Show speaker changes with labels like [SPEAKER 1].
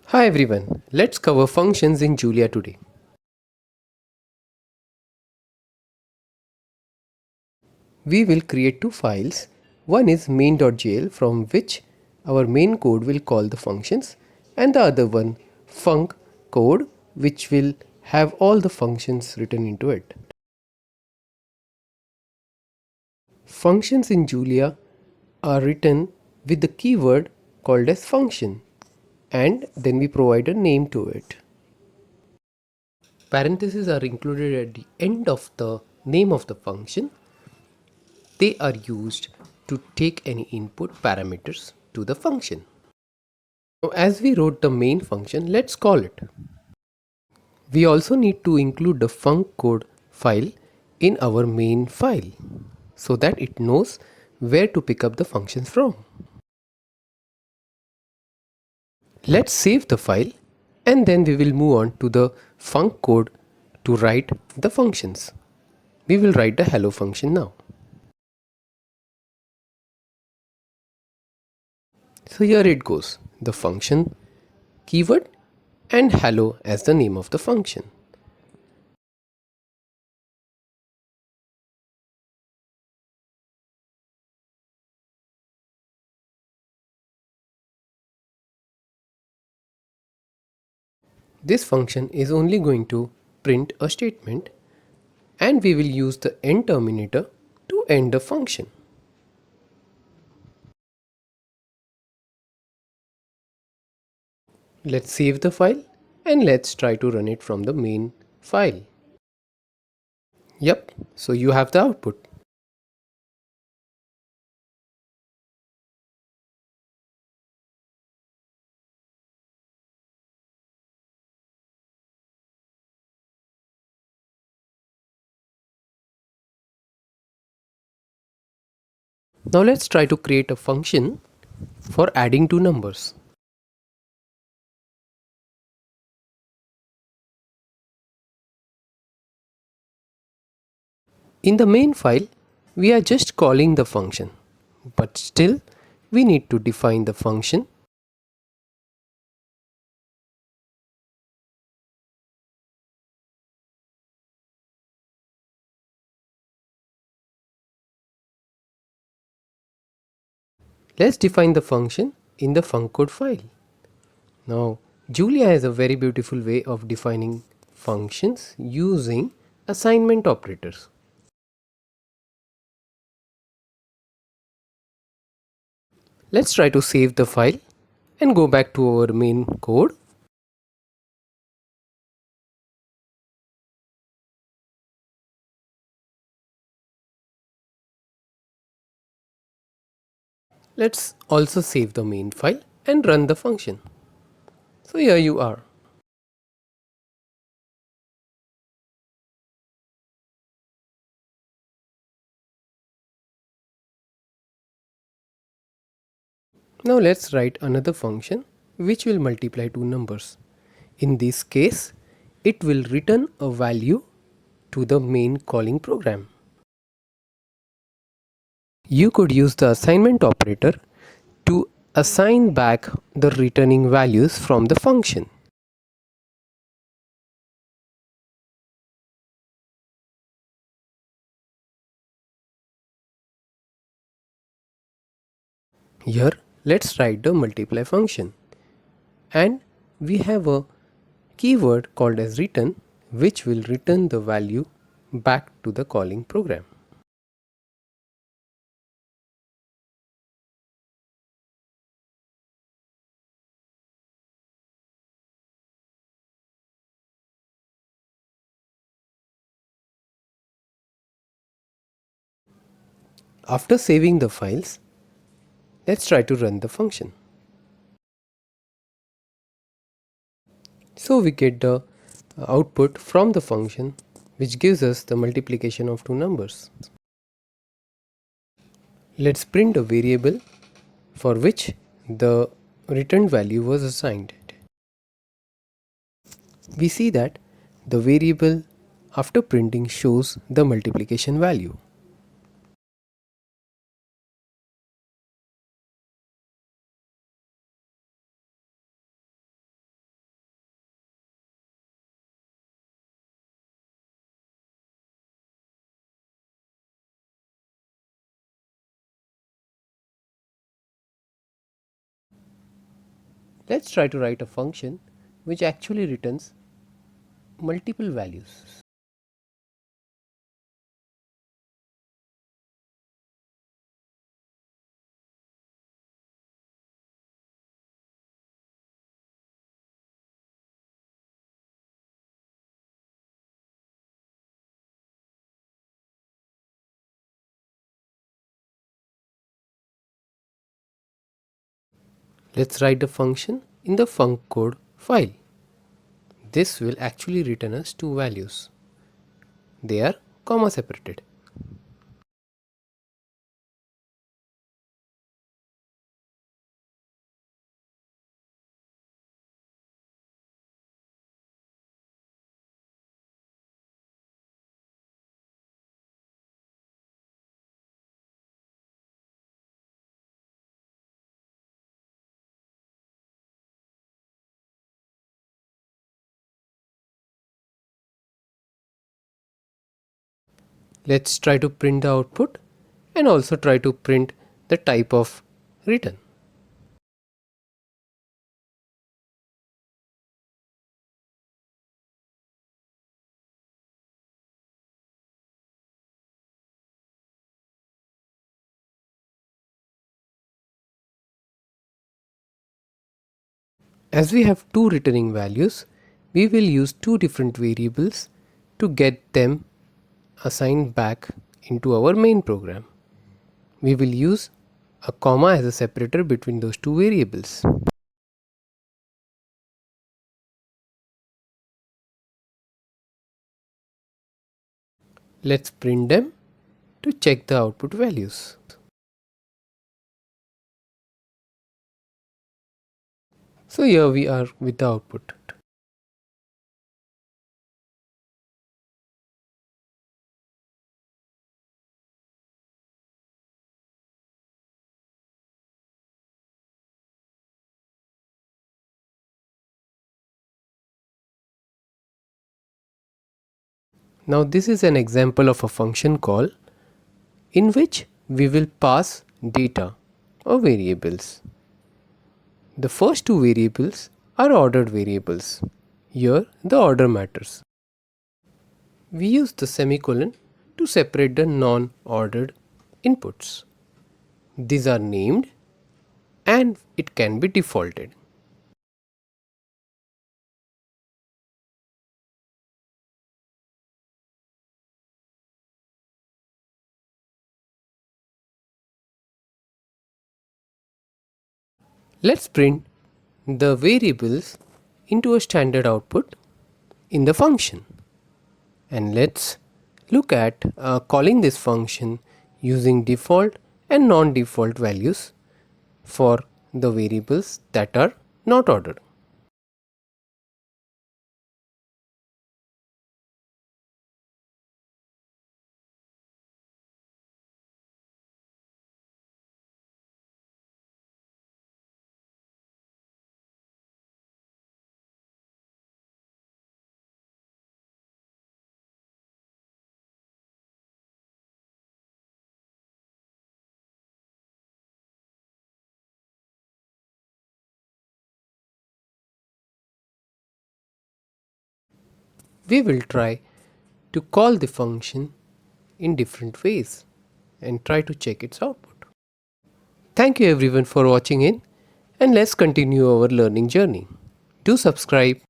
[SPEAKER 1] Hi everyone, let's cover functions in Julia today. We will create two files. One is main.jl from which our main code will call the functions, and the other one func code which will have all the functions written into it. Functions in Julia are written with the keyword called as function, and then we provide a name to it. Parentheses are included at the end of the name of the function. They are used to take any input parameters to the function. Now, as we wrote the main function, let's call it. We also need to include the func code file in our main file so that it knows where to pick up the functions from. Let's save the file and then we will move on to the func code to write the functions. We will write the hello function now. So here it goes, the function keyword and hello as the name of the function. This function is only going to print a statement and we will use the end terminator to end the function. Let's save the file and let's try to run it from the main file. Yep, so you have the output. Now let's try to create a function for adding two numbers. In the main file, we are just calling the function, but still we need to define the function. Let's define the function in the func code file. Now, Julia has a very beautiful way of defining functions using assignment operators. Let's try to save the file and go back to our main code. Let's also save the main file and run the function. So here you are. Now let's write another function which will multiply two numbers. In this case, it will return a value to the main calling program. You could use the assignment operator to assign back the returning values from the function. Here, let's write the multiply function. And we have a keyword called as return which will return the value back to the calling program. After saving the files, let's try to run the function. So we get the output from the function which gives us the multiplication of two numbers. Let's print a variable for which the returned value was assigned. We see that the variable after printing shows the multiplication value. Let's try to write a function which actually returns multiple values. Let's write the function in the func code file. This will actually return us two values. They are comma separated. Let's try to print the output and also try to print the type of return. As we have two returning values, we will use two different variables to get them assigned back into our main program. We will use a comma as a separator between those two variables. Let's print them to check the output values. So here we are with the output. Now this is an example of a function call in which we will pass data or variables. The first two variables are ordered variables. Here the order matters. We use the semicolon to separate the non-ordered inputs. These are named and it can be defaulted. Let's print the variables into a standard output in the function. And let's look at calling this function using default and non-default values for the variables that are not ordered. We will try to call the function in different ways and try to check its output. Thank you everyone for watching in, and let's continue our learning journey. Do subscribe.